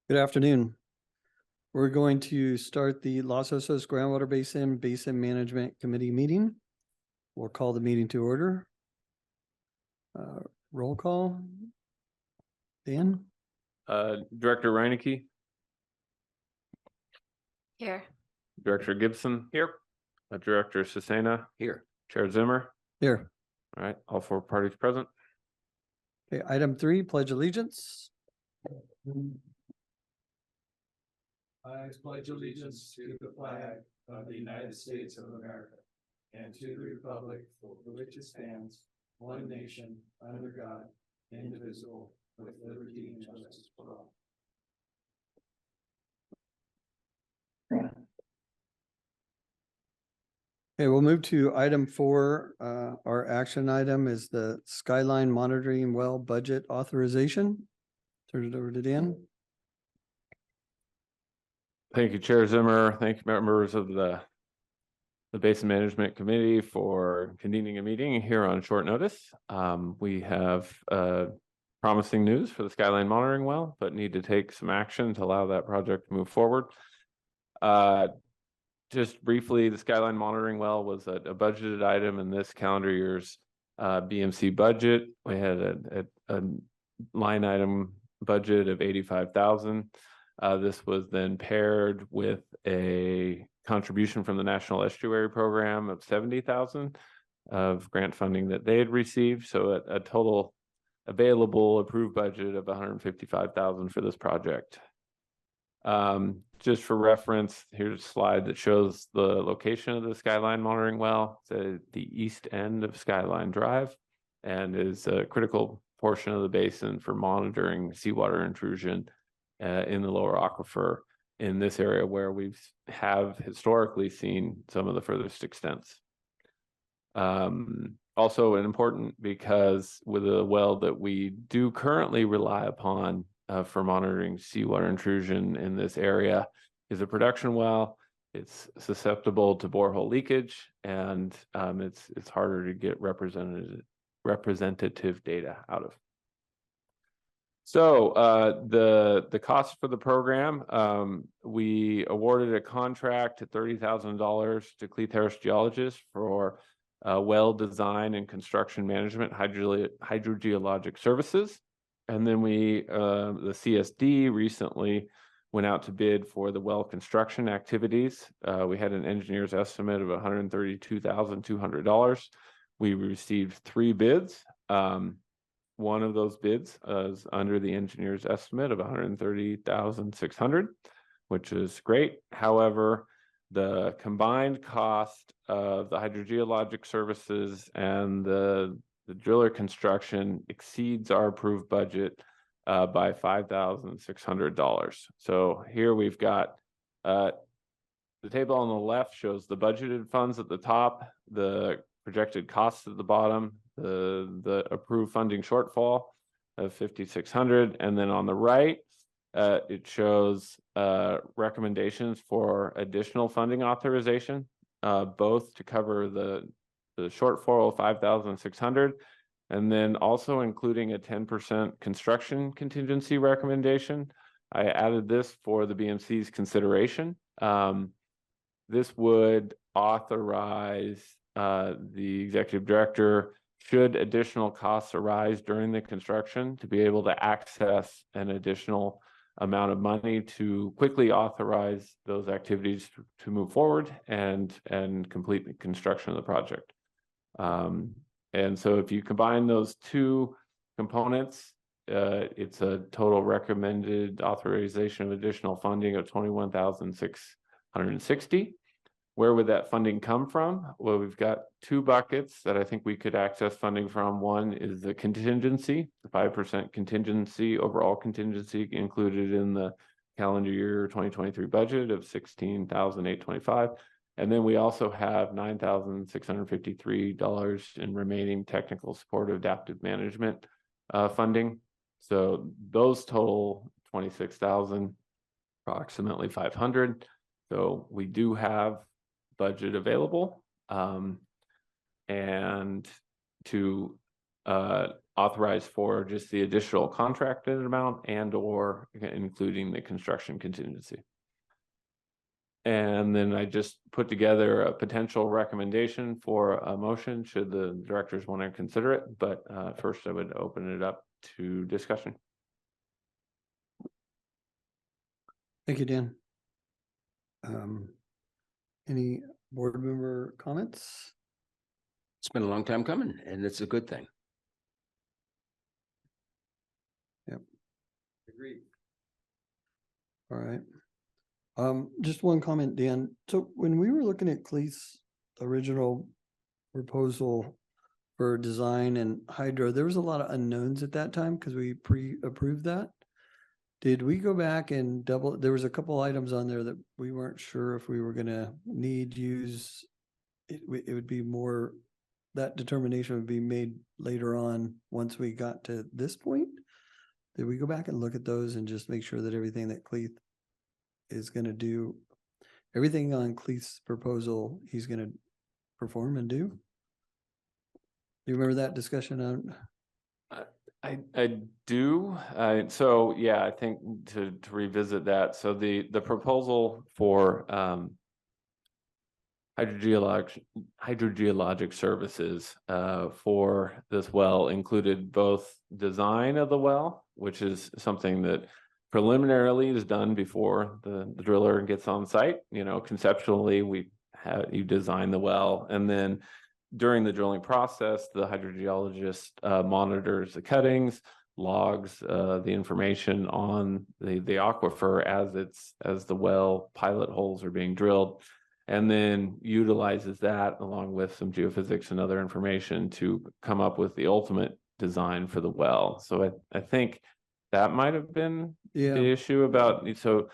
Good afternoon. We're going to start the Los Osos Groundwater Basin Management Committee meeting. We'll call the meeting to order. Roll call. Dan? Director Reinecke, Here. Director Gibson here, Director Cesena here, Chair Zimmer. Here. All right, all four parties present. Okay, item 3, Pledge Allegiance. I pledge allegiance to the flag of the United States of America and to the republic for which it stands, one nation, under God, indivisible, with liberty and justice for all. Okay, we'll move to item 4. Our action item is the Skyline Monitoring Well Budget Authorization. Turn it over to Dan. Thank you, Chair Zimmer. Thank you, members of the Basin Management Committee, for convening a meeting here on short notice. We have promising news for the Skyline Monitoring Well, but need to take some action to allow that project to move forward. Just briefly, the Skyline Monitoring Well was a budgeted item in this calendar year's BMC budget. We had a line item budget of $85,000. This was then paired with a contribution from the National Estuary Program of $70,000 of grant funding that they had received. So a total available approved budget of $155,000 for this project. Just for reference, here's a slide that shows the location of the Skyline Monitoring Well. It's at the east end of Skyline Drive and is a critical portion of the basin for monitoring seawater intrusion in the lower aquifer in this area where we have historically seen some of the furthest extents. Also important because with a well that we do currently rely upon for monitoring seawater intrusion in this area is a production well. It's susceptible to borehole leakage, and it's harder to get representative data out of. So the cost for the program, we awarded a contract at $30,000 to Cleatheris Geologists for well design and construction management hydrogeologic services. And then the CSD recently went out to bid for the well construction activities. We had an engineer's estimate of $132,200. We received 3 bids. One of those bids is under the engineer's estimate of $130,600, which is great. However, the combined cost of the hydrogeologic services and the driller construction exceeds our approved budget by $5,600. So here we've got the table on the left shows the budgeted funds at the top, the projected costs at the bottom, the approved funding shortfall of $5,600, and then on the right it shows recommendations for additional funding authorization, both to cover the shortfall of $5,600, and then also including a 10% construction contingency recommendation. I added this for the BMC's consideration. This would authorize the executive director, should additional costs arise during the construction, to be able to access an additional amount of money to quickly authorize those activities to move forward and complete the construction of the project. And so if you combine those two components, it's a total recommended authorization of additional funding of $21,660. Where would that funding come from? Well, we've got 2 buckets that I think we could access funding from. One is the contingency, the 5% contingency, overall contingency included in the calendar year 2023 budget of $16,825. And then we also have $9,653 in remaining technical support of adaptive management funding. So those total $26,000, approximately $500. So we do have budget available, and to authorize for just the additional contracted amount and or including the construction contingency. And then I just put together a potential recommendation for a motion should the directors want to consider it. But first I would open it up to discussion. Thank you, Dan. Any board member comments? It's been a long time coming, and it's a good thing. Agreed. All right. Just one comment, Dan. So when we were looking at Cleeth's original proposal for design and hydro, there was a lot of unknowns at that time because we pre-approved that. Did we go back and double, there was a couple items on there that we weren't sure if we were gonna use. It would be more, that determination would be made later on once we got to this point. Did we go back and look at those and just make sure that everything that Cleeth is gonna do, everything on Cleeth's proposal, he's gonna perform and do? Do you remember that discussion on? I do. So yeah, I think to revisit that. So the proposal for hydrogeologic services for this well included both design of the well, which is something that preliminarily is done before the driller gets on site. You know, conceptually, you design the well, and then during the drilling process, the hydrogeologist monitors the cuttings, logs the information on the aquifer as the well pilot holes are being drilled, and then utilizes that along with some geophysics and other information to come up with the ultimate design for the well. So I think that might have been the issue about, so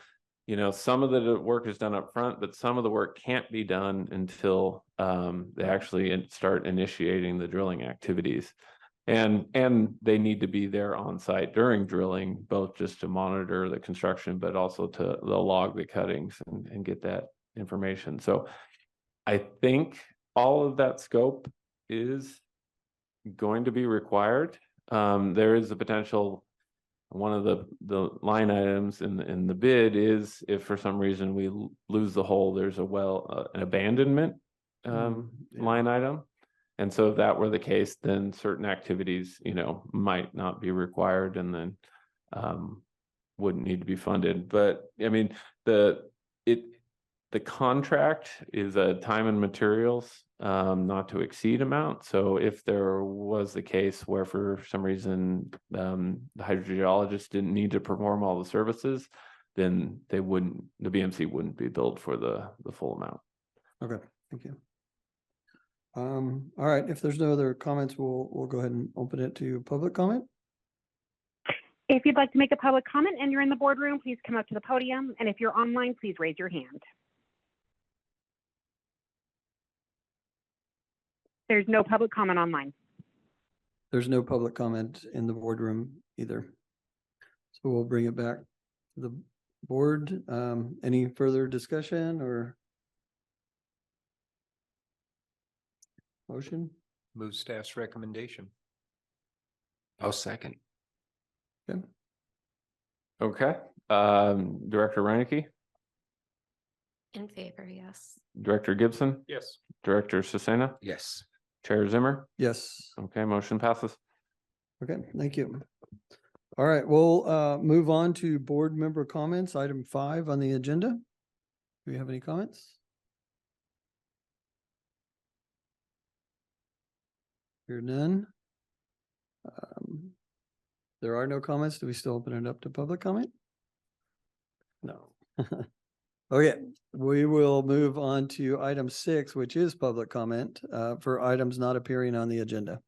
you know, some of the work is done up front, but some of the work can't be done until they actually start initiating the drilling activities. And they need to be there on site during drilling, both just to monitor the construction, but also to log the cuttings and get that information. So I think all of that scope is going to be required. There is a potential. One of the line items in the bid is if for some reason we lose the hole, there's a an abandonment line item. And so if that were the case, then certain activities, you know, might not be required and then wouldn't need to be funded. But I mean, the contract is a time and materials not to exceed amount. So if there was the case where for some reason the hydrogeologist didn't need to perform all the services, then the BMC wouldn't be billed for the full amount. Okay, thank you. All right, if there's no other comments, we'll go ahead and open it to public comment. If you'd like to make a public comment and you're in the boardroom, please come up to the podium. And if you're online, please raise your hand. There's no public comment online. There's no public comment in the boardroom either. So we'll bring it back to the board. Any further discussion or motion? Move staff's recommendation. I'll second. Okay. Okay. Director Reinecke? In favor, yes. Director Gibson? Yes. Director Cesena? Yes. Chair Zimmer? Yes. Okay, motion passes. Okay, thank you. All right, we'll move on to board member comments, item 5 on the agenda. Do we have any comments? Hear none. There are no comments. Do we still open it up to public comment? No. Okay, we will move on to item 6, which is public comment for items not appearing on the agenda.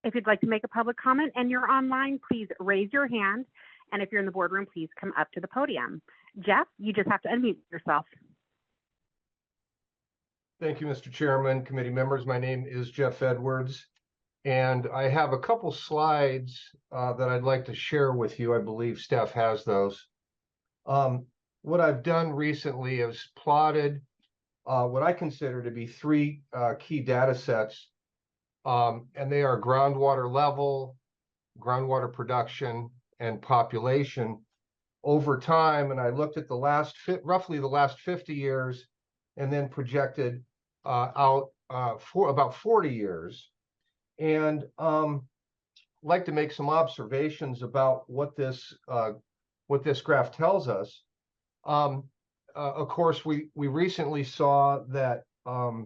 If you'd like to make a public comment and you're online, please raise your hand. And if you're in the boardroom, please come up to the podium. Jeff, you just have to unmute yourself. Thank you, Mr. Chairman, committee members. My name is Jeff Edwards, and I have a couple slides that I'd like to share with you. I believe staff has those. What I've done recently is plotted what I consider to be 3 key data sets And they are groundwater level, groundwater production, and population over time. And I looked at roughly the last 50 years and then projected out for about 40 years. And like to make some observations about what this graph tells us. Of course, we recently saw that the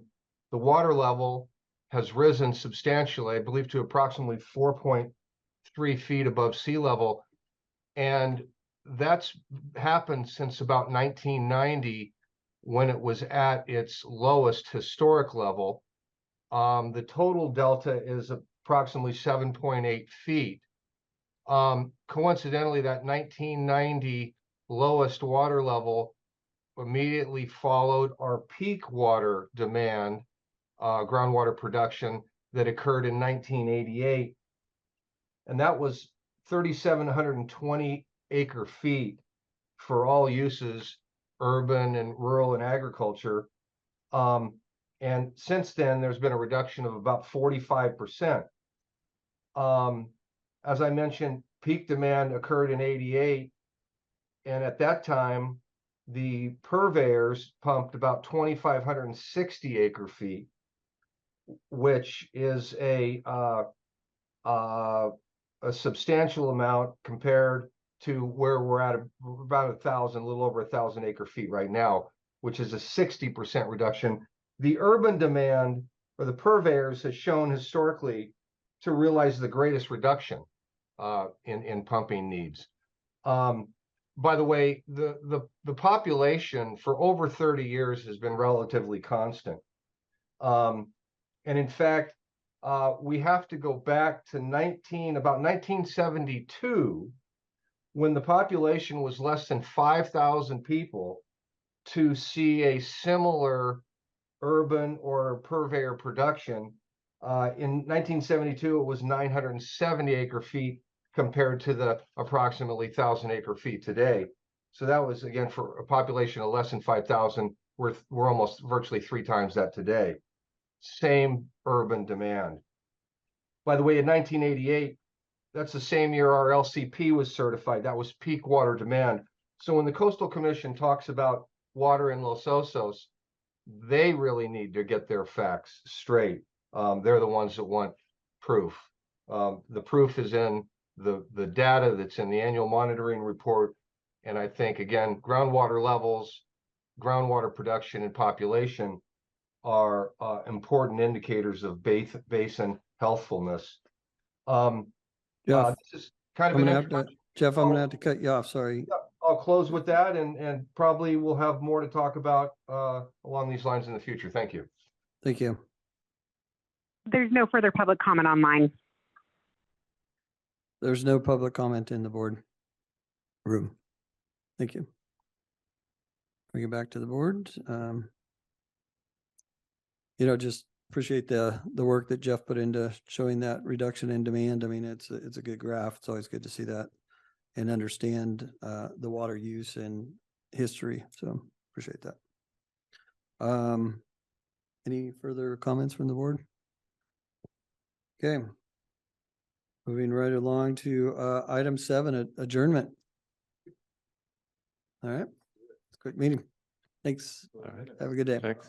water level has risen substantially, I believe to approximately 4.3 feet above sea level. And that's happened since about 1990, when it was at its lowest historic level. The total delta is approximately 7.8 feet. Coincidentally, that 1990 lowest water level immediately followed our peak water demand, groundwater production that occurred in 1988. And that was 3,720 acre feet for all uses, urban and rural and agriculture. And since then, there's been a reduction of about 45%. As I mentioned, peak demand occurred in 88. And at that time, the purveyors pumped about 2,560 acre feet, which is a substantial amount compared to where we're at about a little over 1,000 acre feet right now, which is a 60% reduction. The urban demand for the purveyors has shown historically to realize the greatest reduction in pumping needs. By the way, the population for over 30 years has been relatively constant. And in fact, we have to go back to about 1972, when the population was less than 5,000 people, to see a similar urban or purveyor production. In 1972, it was 970 acre feet compared to the approximately 1,000 acre feet today. So that was, again, for a population of less than 5,000, we're almost virtually 3 times that today. Same urban demand. By the way, in 1988, that's the same year our LCP was certified. That was peak water demand. So when the Coastal Commission talks about water in Los Osos, they really need to get their facts straight. They're the ones that want proof. The proof is in the data that's in the annual monitoring report. And I think, again, groundwater levels, groundwater production, and population are important indicators of basin healthfulness. Jeff, This is kind of I'm an gonna have to, introduction. Jeff, I'm gonna have to cut you off. Sorry. I'll close with that, and probably we'll have more to talk about along these lines in the future. Thank you. Thank you. There's no further public comment online. There's no public comment in the board room. Thank you. Bring it back to the board. Just appreciate the work that Jeff put into showing that reduction in demand. I mean, it's a good graph. It's always good to see that and understand the water use and history. So appreciate that. Any further comments from the board? Okay. Moving right along to item 7, adjournment. All right. Quick meeting. Thanks. All right. Have a good day. Thanks.